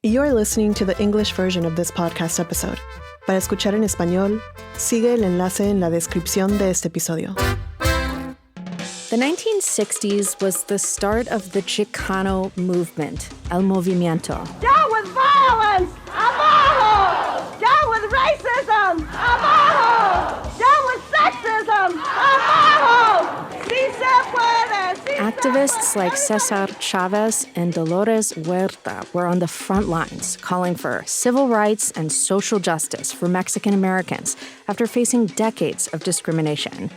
You're listening to the English version of this podcast episode. Para escuchar en español, sigue el enlace en la descripción de este episodio. The 1960s was the start of the Chicano movement, el Movimiento. Down with violence! Abajo! Down with racism! Abajo! Down with sexism! Abajo! Si se puede! Si Activists like César, Chávez, and Dolores Huerta were on the front lines, calling for civil rights and social justice for Mexican Americans after facing decades of discrimination.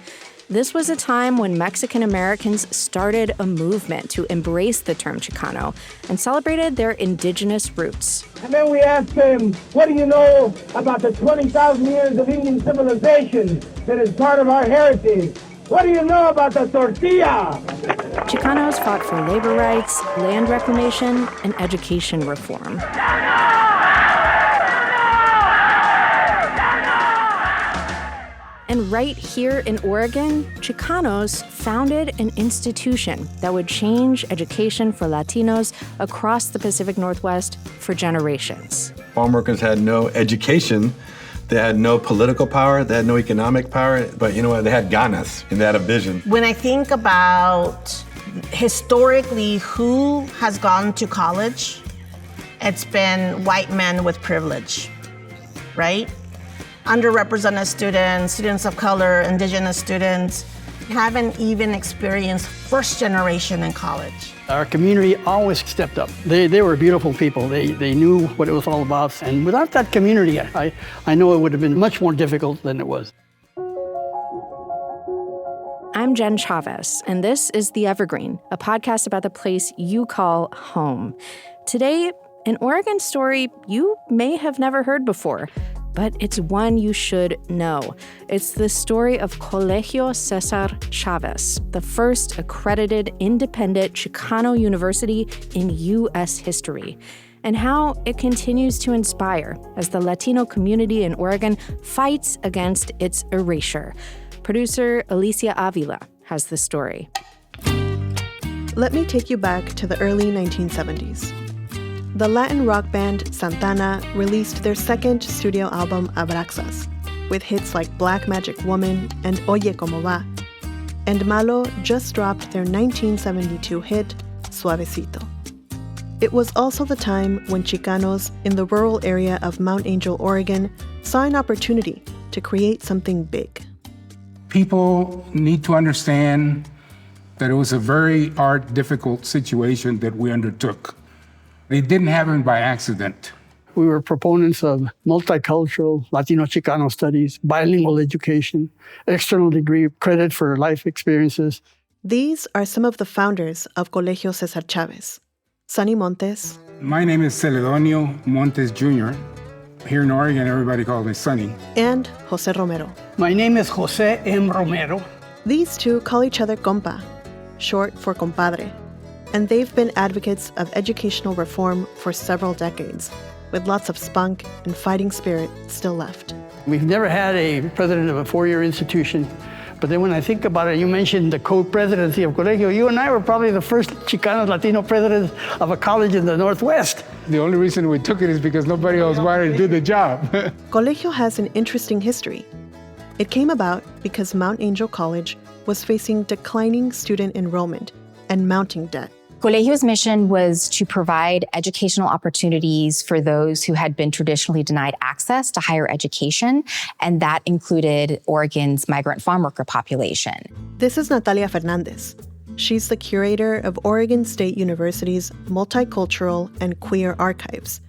This was a time when Mexican Americans started a movement to embrace the term Chicano and celebrated their indigenous roots. And then we asked him, what do you know about the 20,000 years of Indian civilization that is part of our heritage? What do you know about the tortilla? Chicanos fought for labor rights, land reclamation, and education reform. And right here in Oregon, Chicanos founded an institution that would change education for Latinos across the Pacific Northwest for generations. Farm workers had no education, they had no political power, they had no economic power, but you know what, they had ganas, and they had a vision. When I think about historically who has gone to college, it's been white men with privilege, right? Underrepresented students, students of color, indigenous students haven't even experienced first generation in college. Our community always stepped up. They were beautiful people. They knew what it was all about. And without that community, I know it would have been much more difficult than it was. I'm Jen Chavez, and this is The Evergreen, a podcast about the place you call home. Today, an Oregon story you may have never heard before, but it's one you should know. It's the story of Colegio César Chávez, the first accredited independent Chicano university in U.S. history, and how it continues to inspire as the Latino community in Oregon fights against its erasure. Producer Alicia Avila has the story. Let me take you back to the early 1970s. The Latin rock band Santana released their second studio album, Abraxas, with hits like Black Magic Woman and Oye Como Va. And Malo just dropped their 1972 hit, Suavecito. It was also the time when Chicanos in the rural area of Mount Angel, Oregon, saw an opportunity to create something big. People need to understand that it was a very hard, difficult situation that we undertook. It didn't happen by accident. We were proponents of multicultural Latino Chicano studies, bilingual education, external degree credit for life experiences. These are some of the founders of Colegio César Chávez. Sonny Montes. My name is Celedonio Montes Jr. Here in Oregon, everybody calls me Sonny. And José Romero. My name is José M. Romero. These two call each other compa, short for compadre. And they've been advocates of educational reform for several decades, with lots of spunk and fighting spirit still left. We've never had a president of a four-year institution, but then when I think about it, you mentioned the co-presidency of Colegio. You and I were probably the first Chicano Latino presidents of a college in the Northwest. The only reason we took it is because nobody else wanted to do the job. Colegio has an interesting history. It came about because Mount Angel College was facing declining student enrollment and mounting debt. Colegio's mission was to provide educational opportunities for those who had been traditionally denied access to higher education, and that included Oregon's migrant farm worker population. This is Natalia Fernandez. She's the curator of Oregon State University's Multicultural and Queer Archives.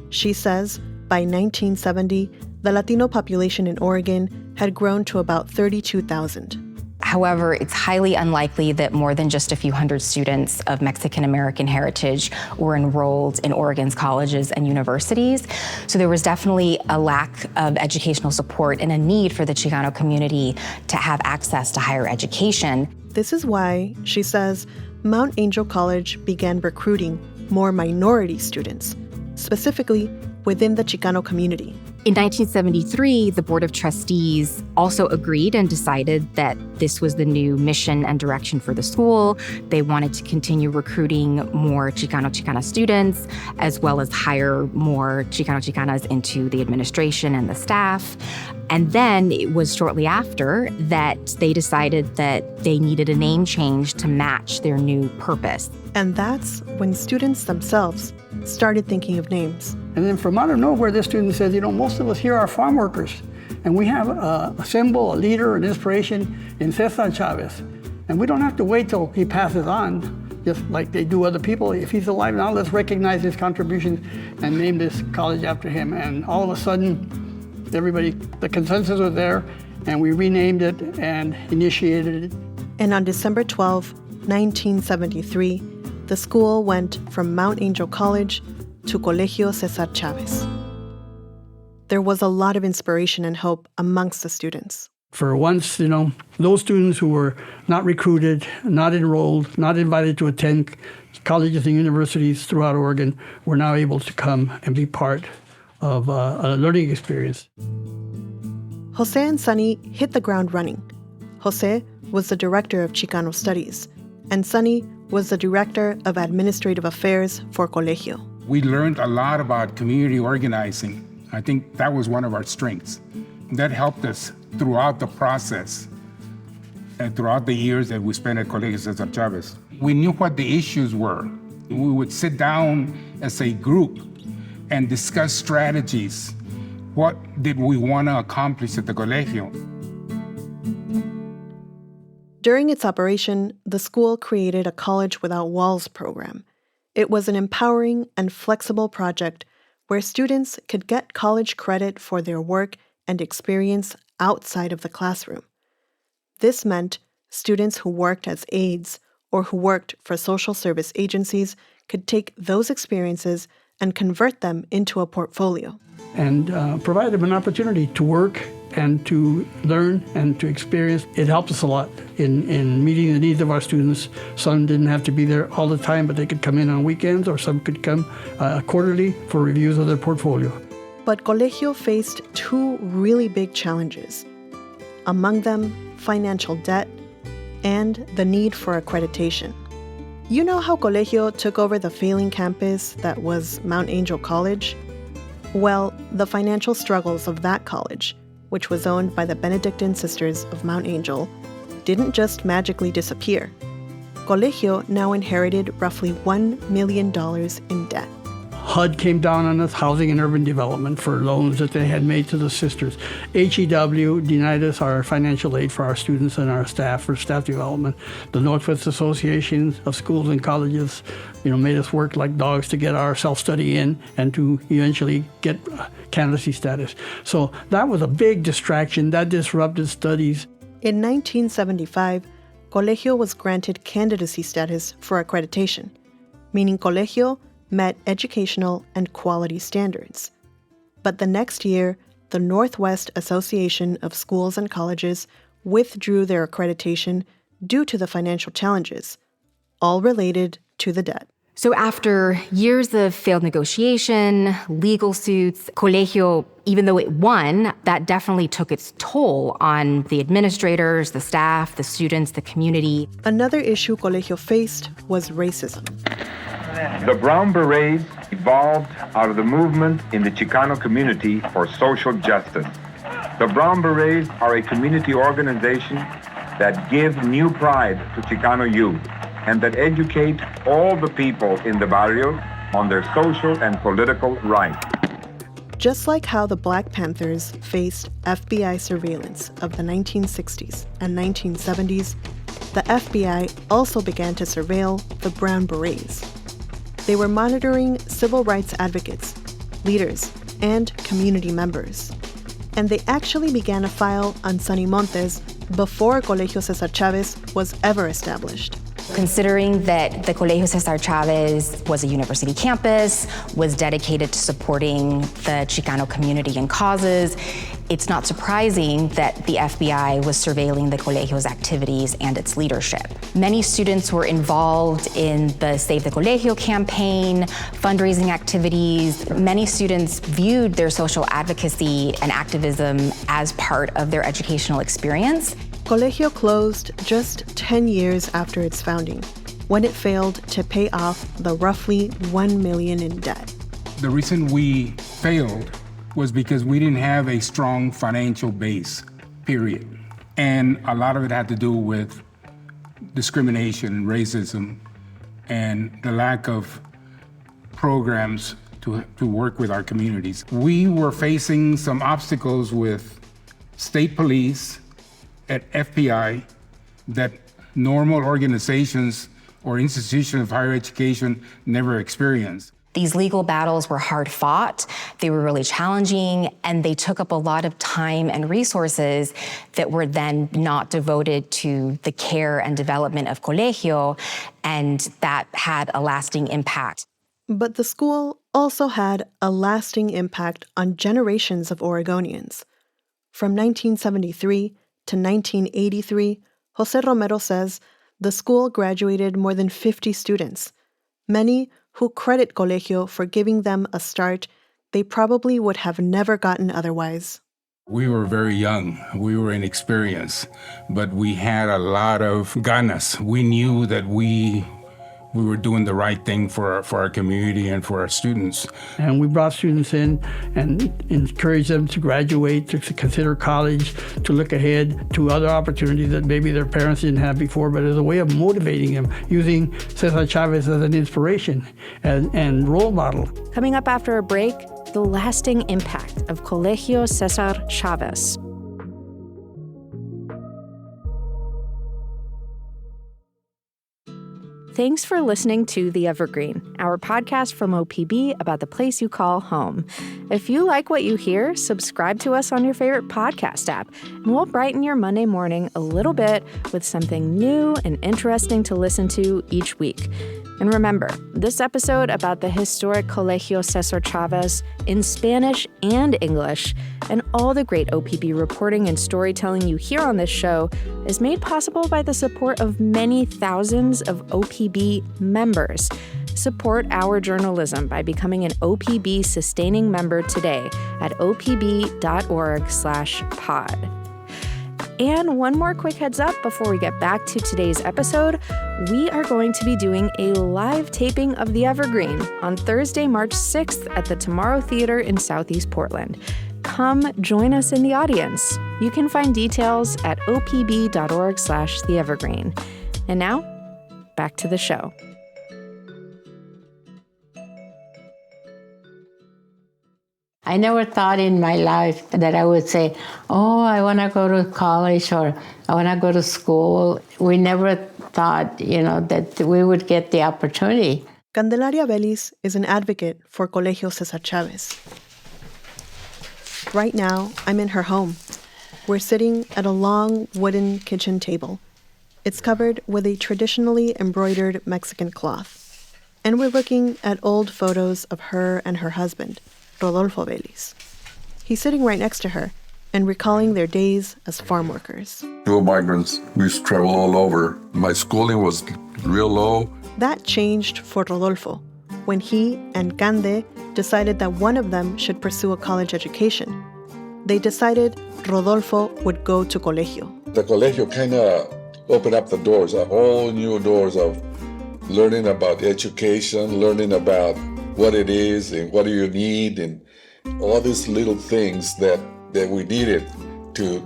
She says by 1970, the Latino population in Oregon had grown to about 32,000. However, it's highly unlikely that more than just a few hundred students of Mexican American heritage were enrolled in Oregon's colleges and universities. So there was definitely a lack of educational support and a need for the Chicano community to have access to higher education. This is why, she says, Mount Angel College began recruiting more minority students, specifically within the Chicano community. In 1973, the Board of Trustees also agreed and decided that this was the new mission and direction for the school. They wanted to continue recruiting more Chicano students, as well as hire more Chicanas into the administration and the staff. And then it was shortly after that they decided that they needed a name change to match their new purpose. And that's when students themselves started thinking of names. And then from out of nowhere, this student says, most of us here are farm workers, and we have a symbol, a leader, an inspiration in César Chávez. And we don't have to wait till he passes on, just like they do other people. If he's alive now, let's recognize his contributions and name this college after him. And all of a sudden, everybody, the consensus was there, and we renamed it and initiated it. And on December 12, 1973, the school went from Mount Angel College to Colegio César Chávez. There was a lot of inspiration and hope amongst the students. For once, those students who were not recruited, not enrolled, not invited to attend colleges and universities throughout Oregon were now able to come and be part of a learning experience. Jose and Sonny hit the ground running. Jose was the director of Chicano Studies, and Sonny was the director of Administrative Affairs for Colegio. We learned a lot about community organizing. I think that was one of our strengths. That helped us throughout the process and throughout the years that we spent at Colegio César Chávez. We knew what the issues were. We would sit down as a group and discuss strategies. What did we want to accomplish at the colegio? During its operation, the school created a College Without Walls program. It was an empowering and flexible project where students could get college credit for their work and experience outside of the classroom. This meant students who worked as aides or who worked for social service agencies could take those experiences and convert them into a portfolio. And provide them an opportunity to work and to learn and to experience. It helped us a lot in meeting the needs of our students. Some didn't have to be there all the time, but they could come in on weekends, or some could come quarterly for reviews of their portfolio. But Colegio faced two really big challenges. Among them, financial debt and the need for accreditation. You know how Colegio took over the failing campus that was Mount Angel College? Well, the financial struggles of that college, which was owned by the Benedictine Sisters of Mount Angel, didn't just magically disappear. Colegio now inherited roughly $1 million in debt. HUD came down on us, Housing and Urban Development, for loans that they had made to the sisters. HEW denied us our financial aid for our students and our staff for staff development. The Northwest Association of Schools and Colleges, made us work like dogs to get our self-study in and to eventually get candidacy status. So that was a big distraction. That disrupted studies. In 1975, Colegio was granted candidacy status for accreditation, meaning Colegio met educational and quality standards. But the next year, the Northwest Association of Schools and Colleges withdrew their accreditation due to the financial challenges, all related to the debt. So after years of failed negotiation, legal suits, Colegio, even though it won, that definitely took its toll on the administrators, the staff, the students, the community. Another issue Colegio faced was racism. The Brown Berets evolved out of the movement in the Chicano community for social justice. The Brown Berets are a community organization that give new pride to Chicano youth and that educate all the people in the barrio on their social and political rights. Just like how the Black Panthers faced FBI surveillance of the 1960s and 1970s, the FBI also began to surveil the Brown Berets. They were monitoring civil rights advocates, leaders, and community members. And they actually began a file on Sonny Montes before Colegio César Chávez was ever established. Considering that the Colegio César Chávez was a university campus, was dedicated to supporting the Chicano community and causes, it's not surprising that the FBI was surveilling the Colegio's activities and its leadership. Many students were involved in the Save the Colegio campaign, fundraising activities. Many students viewed their social advocacy and activism as part of their educational experience. Colegio closed just 10 years after its founding, when it failed to pay off the roughly $1 million in debt. The reason we failed was because we didn't have a strong financial base, period. And a lot of it had to do with discrimination and racism and the lack of programs to work with our communities. We were facing some obstacles with state police at FBI that normal organizations or institutions of higher education never experienced. These legal battles were hard fought, they were really challenging, and they took up a lot of time and resources that were then not devoted to the care and development of Colegio, and that had a lasting impact. But the school also had a lasting impact on generations of Oregonians. From 1973 to 1983, Jose Romero says the school graduated more than 50 students, many who credit Colegio for giving them a start they probably would have never gotten otherwise. We were very young, we were inexperienced, but we had a lot of ganas. We knew that we were doing the right thing for our community and for our students. And we brought students in and encouraged them to graduate, to consider college, to look ahead to other opportunities that maybe their parents didn't have before, but as a way of motivating them, using César Chávez as an inspiration and role model. Coming up after a break, the lasting impact of Colegio César Chávez. Thanks for listening to The Evergreen, our podcast from OPB about the place you call home. If you like what you hear, subscribe to us on your favorite podcast app, and we'll brighten your Monday morning a little bit with something new and interesting to listen to each week. And remember, this episode about the historic Colegio César Chávez in Spanish and English, and all the great OPB reporting and storytelling you hear on this show is made possible by the support of many thousands of OPB members. Support our journalism by becoming an OPB sustaining member today at opb.org/pod. And one more quick heads up before we get back to today's episode, we are going to be doing a live taping of The Evergreen on Thursday, March 6th at the Tomorrow Theater in Southeast Portland. Come join us in the audience. You can find details at opb.org/theevergreen. And now, back to the show. I never thought in my life that I would say, oh, I want to go to college or I want to go to school. We never thought, that we would get the opportunity. Candelaria Vélez is an advocate for Colegio César Chávez. Right now, I'm in her home. We're sitting at a long wooden kitchen table. It's covered with a traditionally embroidered Mexican cloth. And we're looking at old photos of her and her husband, Rodolfo Vélez. He's sitting right next to her and recalling their days as farm workers. We were migrants. We used to travel all over. My schooling was real low. That changed for Rodolfo when he and Cande decided that one of them should pursue a college education. They decided Rodolfo would go to Colegio. The Colegio kind of opened up the doors, all new doors of learning about education, learning about what it is and what do you need, and all these little things that we needed to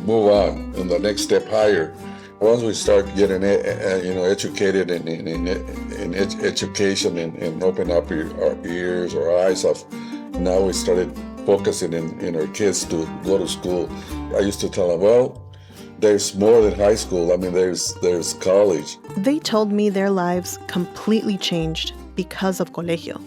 move on and the next step higher. Once we start getting educated in education and open up our ears, our eyes up, now we started focusing in our kids to go to school. I used to tell them, well, there's more than high school. I mean, there's college. They told me their lives completely changed because of Colegio,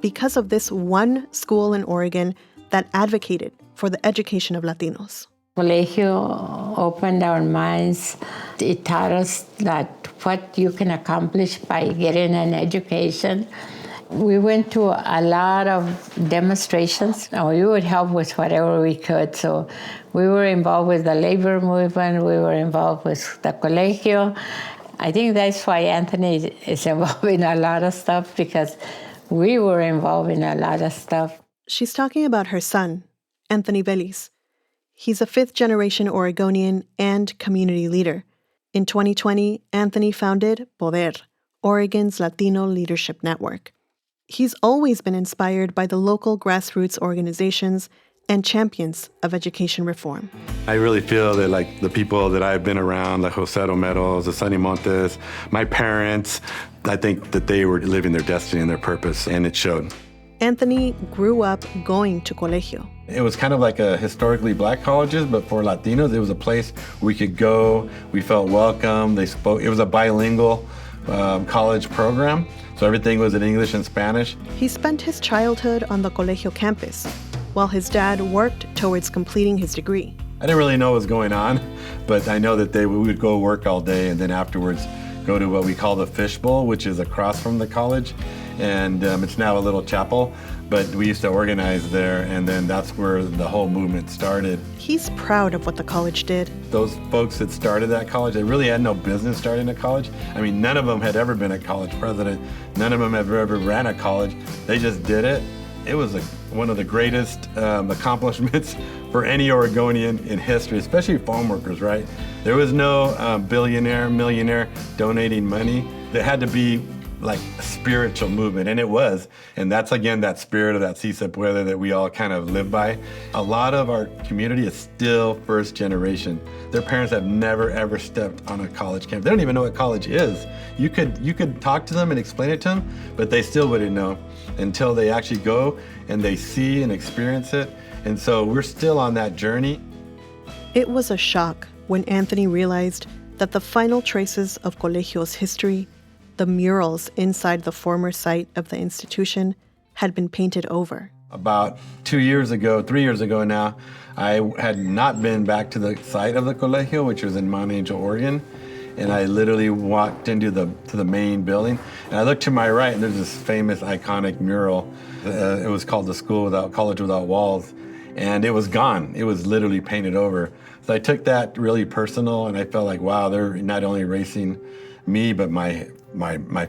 because of this one school in Oregon that advocated for the education of Latinos. Colegio opened our minds. It taught us that what you can accomplish by getting an education. We went to a lot of demonstrations, and we would help with whatever we could. So we were involved with the labor movement. We were involved with the colegio. I think that's why Anthony is involved in a lot of stuff, because we were involved in a lot of stuff. She's talking about her son, Anthony Vélez. He's a fifth-generation Oregonian and community leader. In 2020, Anthony founded Poder, Oregon's Latino Leadership Network. He's always been inspired by the local grassroots organizations and champions of education reform. I really feel that like the people that I've been around, like Jose Romero's, the Sonny Montes, my parents, I think that they were living their destiny and their purpose, and it showed. Anthony grew up going to colegio. It was kind of like a historically black colleges, but for Latinos, it was a place we could go. We felt welcome. They spoke. It was a bilingual college program, so everything was in English and Spanish. He spent his childhood on the colegio campus, while his dad worked towards completing his degree. I didn't really know what was going on, but I know that we would go work all day and then afterwards go to what we call the Fishbowl, which is across from the college. And it's now a little chapel, but we used to organize there, and then that's where the whole movement started. He's proud of what the college did. Those folks that started that college, they really had no business starting a college. I mean, none of them had ever been a college president. None of them have ever ran a college. They just did it. It was one of the greatest accomplishments for any Oregonian in history, especially farm workers, right? There was no billionaire, millionaire donating money. There had to be like a spiritual movement, and it was. And that's, again, that spirit of that Si Se Puede that we all kind of live by. A lot of our community is still first generation. Their parents have never, ever stepped on a college campus. They don't even know what college is. You could talk to them and explain it to them, but they still wouldn't know until they actually go and they see and experience it. And so we're still on that journey. It was a shock when Anthony realized that the final traces of Colegio's history, the murals inside the former site of the institution, had been painted over. About 3 years ago now, I had not been back to the site of the Colegio, which was in Mount Angel, Oregon. And I literally walked into the main building, and I looked to my right, and there's this famous, iconic mural. It was called the College Without Walls, and it was gone. It was literally painted over. So I took that really personal, and I felt like, wow, they're not only erasing me, but my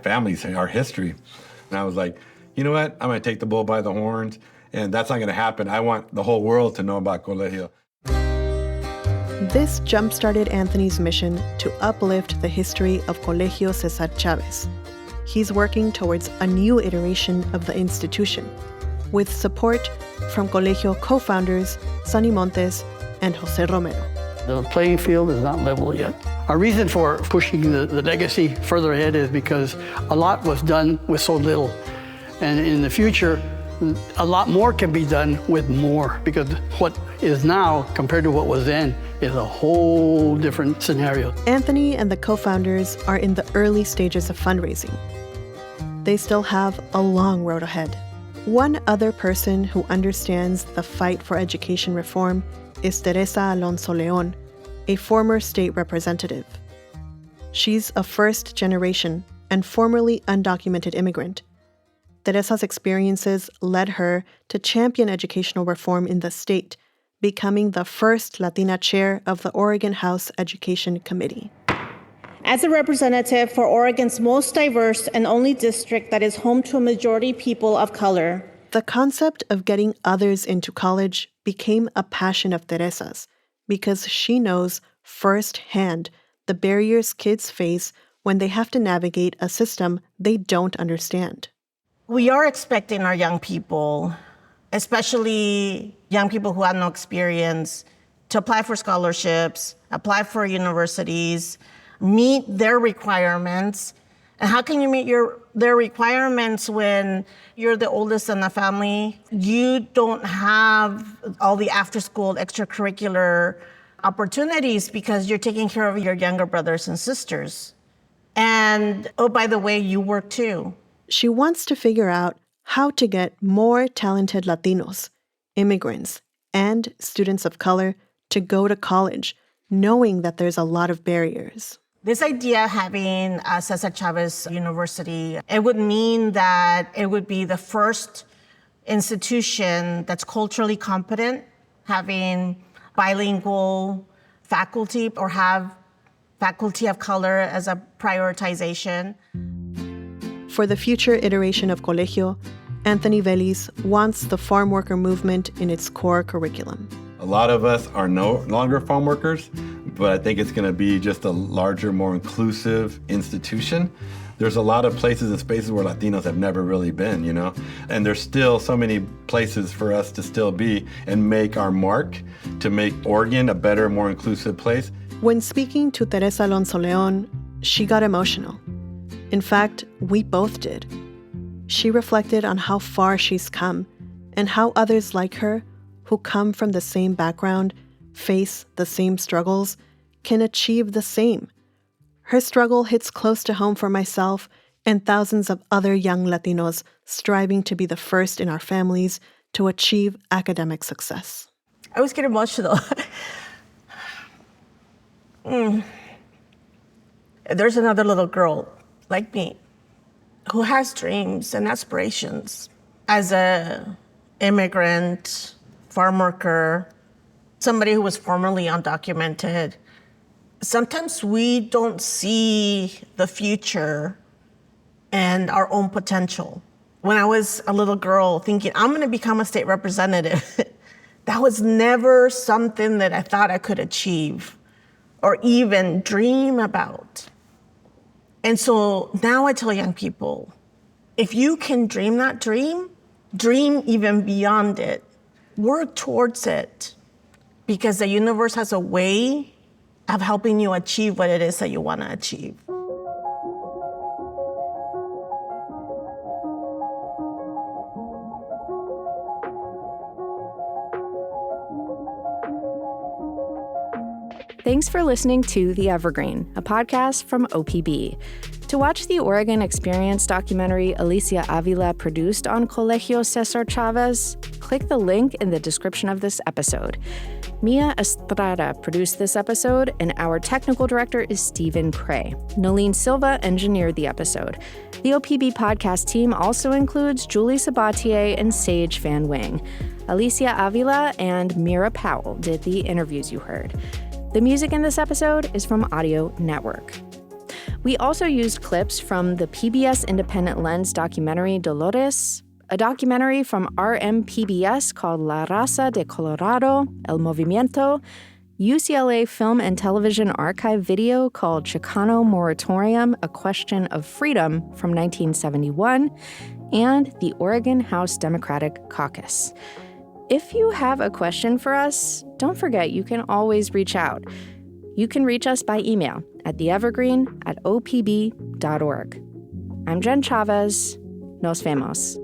family's, our history. And I was like, you know what? I'm gonna take the bull by the horns, and that's not gonna happen. I want the whole world to know about Colegio. This jump-started Anthony's mission to uplift the history of Colegio César Chávez. He's working towards a new iteration of the institution, with support from Colegio co-founders Sonny Montes and Jose Romero. The playing field is not level yet. Our reason for pushing the legacy further ahead is because a lot was done with so little. And in the future, a lot more can be done with more, because what is now compared to what was then is a whole different scenario. Anthony and the co-founders are in the early stages of fundraising. They still have a long road ahead. One other person who understands the fight for education reform is Teresa Alonso León, a former state representative. She's a first-generation and formerly undocumented immigrant. Teresa's experiences led her to champion educational reform in the state, becoming the first Latina chair of the Oregon House Education Committee. As a representative for Oregon's most diverse and only district that is home to a majority people of color, the concept of getting others into college became a passion of Teresa's, because she knows firsthand the barriers kids face when they have to navigate a system they don't understand. we are expecting our young people, especially young people who have no experience, to apply for scholarships, apply for universities, meet their requirements. And how can you meet their requirements when you're the oldest in the family? You don't have all the after-school extracurricular opportunities because you're taking care of your younger brothers and sisters. And, oh, by the way, you work too. She wants to figure out how to get more talented Latinos, immigrants, and students of color to go to college, knowing that there's a lot of barriers. This idea of having César Chávez University, it would mean that it would be the first institution that's culturally competent, having bilingual faculty or have faculty of color as a prioritization. For the future iteration of Colegio, Anthony Vélez wants the farm worker movement in its core curriculum. A lot of us are no longer farm workers, but I think it's going to be just a larger, more inclusive institution. There's a lot of places and spaces where Latinos have never really been, you know? And there's still so many places for us to still be and make our mark to make Oregon a better, more inclusive place. When speaking to Teresa Alonso León, she got emotional. In fact, we both did. She reflected on how far she's come and how others like her, who come from the same background, face the same struggles, can achieve the same. Her struggle hits close to home for myself and thousands of other young Latinos striving to be the first in our families to achieve academic success. I always get emotional. There's another little girl like me who has dreams and aspirations. As an immigrant, farm worker, somebody who was formerly undocumented, sometimes we don't see the future and our own potential. When I was a little girl thinking, I'm gonna become a state representative, that was never something that I thought I could achieve or even dream about. And so now I tell young people, if you can dream that dream, dream even beyond it. Work towards it, because the universe has a way of helping you achieve what it is that you want to achieve. Thanks for listening to The Evergreen, a podcast from OPB. To watch the Oregon Experience documentary Alicia Avila produced on Colegio César Chávez, click the link in the description of this episode. Mia Estrada produced this episode, and our technical director is Stephen Cray. Nolene Silva engineered the episode. The OPB podcast team also includes Julie Sabatier and Sage Van Wing. Alicia Avila and Mira Powell did the interviews you heard. The music in this episode is from Audio Network. We also used clips from the PBS Independent Lens documentary Dolores, a documentary from RMPBS called La Raza de Colorado, El Movimiento, UCLA Film and Television Archive video called Chicano Moratorium, A Question of Freedom from 1971, and the Oregon House Democratic Caucus. If you have a question for us, don't forget you can always reach out. You can reach us by email at theevergreen@opb.org. I'm Jen Chavez. Nos vemos.